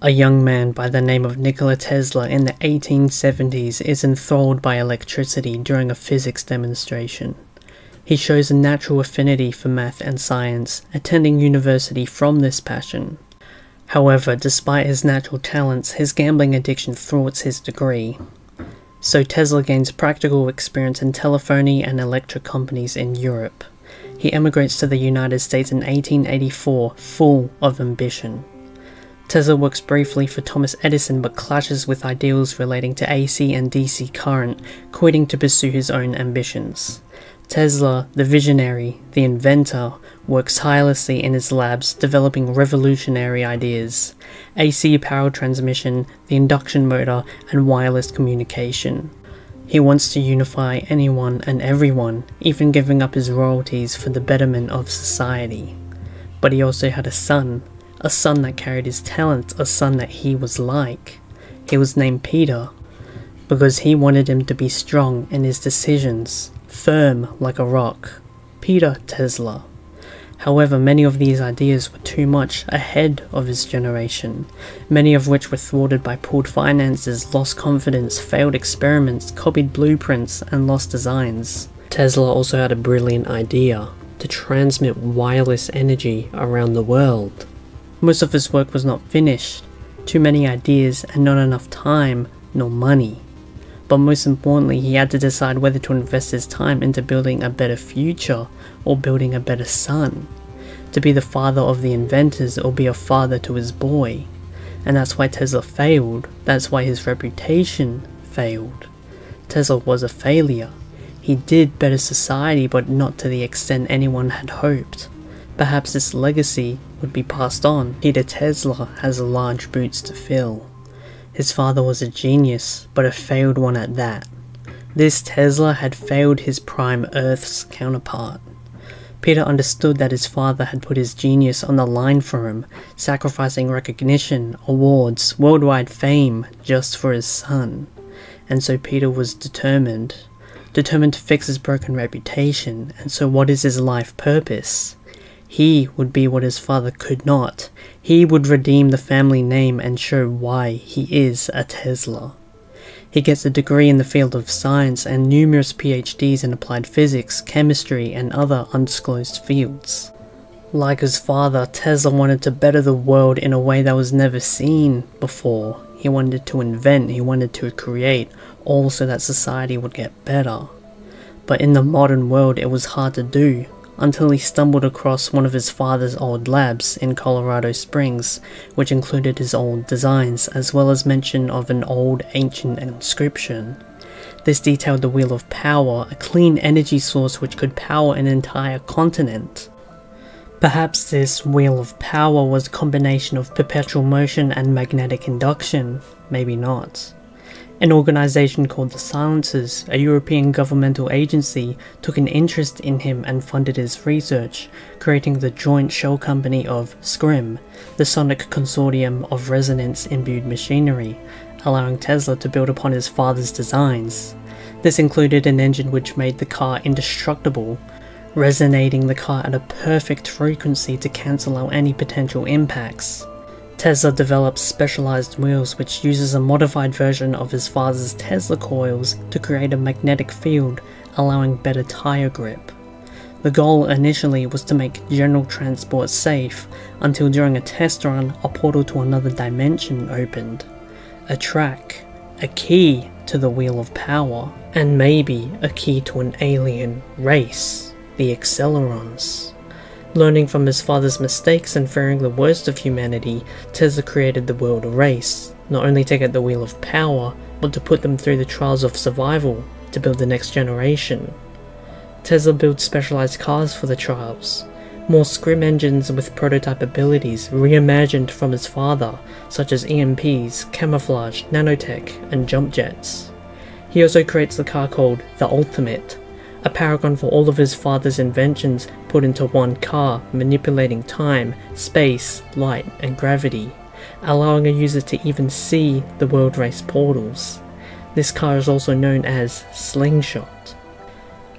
A young man by the name of Nikola Tesla in the 1870s is enthralled by electricity during a physics demonstration. He shows a natural affinity for math and science, attending university from this passion. However, despite his natural talents, his gambling addiction thwarts his degree. So Tesla gains practical experience in telephony and electric companies in Europe. He emigrates to the United States in 1884, full of ambition. Tesla works briefly for Thomas Edison but clashes with ideals relating to AC and DC current, quitting to pursue his own ambitions. Tesla, the visionary, the inventor, works tirelessly in his labs developing revolutionary ideas: AC power transmission, the induction motor, and wireless communication. He wants to unify anyone and everyone, even giving up his royalties for the betterment of society. But he also had a son that carried his talents, a son that he was like. He was named Peter, because he wanted him to be strong in his decisions, firm like a rock. Peter Tezla. However, many of these ideas were too much ahead of his generation, many of which were thwarted by pooled finances, lost confidence, failed experiments, copied blueprints, and lost designs. Tesla also had a brilliant idea: to transmit wireless energy around the world. Most of his work was not finished, too many ideas and not enough time nor money. But most importantly, he had to decide whether to invest his time into building a better future or building a better son. To be the father of the inventors or be a father to his boy. And that's why Tesla failed. That's why his reputation failed. Tesla was a failure. He did better society, but not to the extent anyone had hoped. Perhaps this legacy would be passed on. Peter Tesla has large boots to fill. His father was a genius, but a failed one at that. This Tesla had failed his prime Earth's counterpart. Peter understood that his father had put his genius on the line for him, sacrificing recognition, awards, worldwide fame, just for his son. And so Peter was determined to fix his broken reputation. And so what is his life purpose? He would be what his father could not. He would redeem the family name and show why he is a Tesla. He gets a degree in the field of science and numerous PhDs in applied physics, chemistry, and other undisclosed fields. Like his father, Tesla wanted to better the world in a way that was never seen before. He wanted to invent, he wanted to create, all so that society would get better. But in the modern world it was hard to do, until he stumbled across one of his father's old labs in Colorado Springs, which included his old designs, as well as mention of an old ancient inscription. This detailed the Wheel of Power, a clean energy source which could power an entire continent. Perhaps this Wheel of Power was a combination of perpetual motion and magnetic induction, maybe not. An organization called the Silencers, a European governmental agency, took an interest in him and funded his research, creating the joint shell company of SCRIM, the Sonic Consortium of Resonance-Imbued Machinery, allowing Tesla to build upon his father's designs. This included an engine which made the car indestructible, resonating the car at a perfect frequency to cancel out any potential impacts. Tesla develops specialized wheels which uses a modified version of his father's Tesla coils to create a magnetic field, allowing better tire grip. The goal initially was to make general transport safe, until during a test run a portal to another dimension opened. A track, a key to the Wheel of Power, and maybe a key to an alien race, the Acceleracers. Learning from his father's mistakes and fearing the worst of humanity, Tesla created the world race, not only to get the Wheel of Power, but to put them through the trials of survival, to build the next generation. Tesla built specialized cars for the trials, more SCRIM engines with prototype abilities reimagined from his father, such as EMPs, camouflage, nanotech, and jump jets. He also creates the car called the Ultimate, a paragon for all of his father's inventions put into one car, manipulating time, space, light, and gravity, allowing a user to even see the world race portals. This car is also known as Slingshot.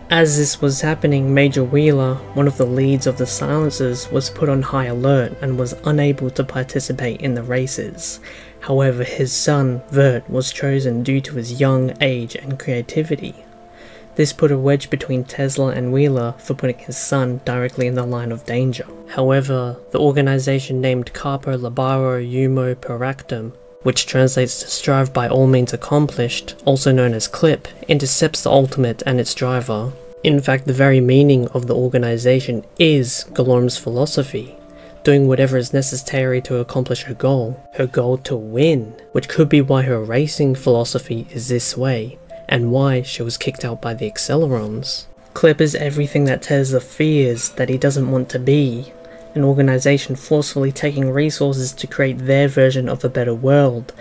As this was happening, Major Wheeler, one of the leads of the Silencers, was put on high alert and was unable to participate in the races. However, his son, Vert, was chosen due to his young age and creativity. This put a wedge between Tezla and Wheeler for putting his son directly in the line of danger. However, the organization named Carpo Labaro Umo Peractum, which translates to Strive by All Means Accomplished, also known as CLYP, intercepts the Ultimate and its driver. In fact, the very meaning of the organization is Galorm's philosophy, doing whatever is necessary to accomplish her goal to win, which could be why her racing philosophy is this way, and why she was kicked out by the Accelerons. CLYP is everything that Tezla fears that he doesn't want to be, an organization forcefully taking resources to create their version of a better world,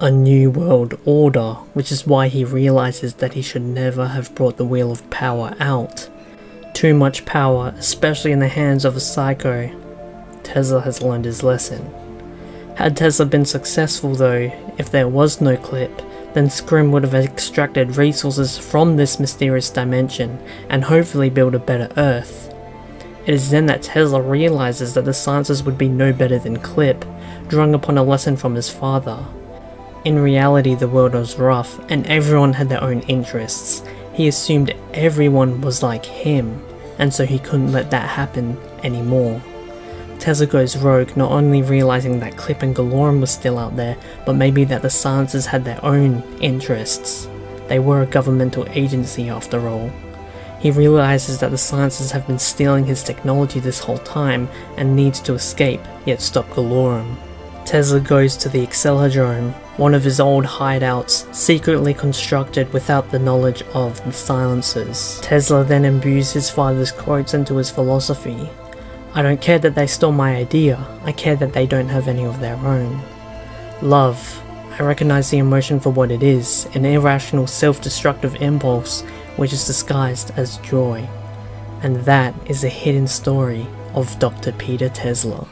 a new world order, which is why he realizes that he should never have brought the Wheel of Power out. Too much power, especially in the hands of a psycho. Tezla has learned his lesson. Had Tezla been successful though, if there was no CLYP, then SCRIM would have extracted resources from this mysterious dimension and hopefully build a better Earth. It is then that Tezla realizes that the Silencers would be no better than CLYP, drawing upon a lesson from his father. In reality, the world was rough and everyone had their own interests. He assumed everyone was like him, and so he couldn't let that happen anymore. Tezla goes rogue, not only realizing that CLYP and Galorm was still out there, but maybe that the Silencers had their own interests. They were a governmental agency after all. He realizes that the Silencers have been stealing his technology this whole time and needs to escape, yet stop Galorm. Tezla goes to the Acceleracers, one of his old hideouts, secretly constructed without the knowledge of the Silencers. Tezla then imbues his father's quotes into his philosophy. I don't care that they stole my idea, I care that they don't have any of their own. Love. I recognize the emotion for what it is, an irrational self-destructive impulse which is disguised as joy. And that is the hidden story of Dr. Peter Tezla.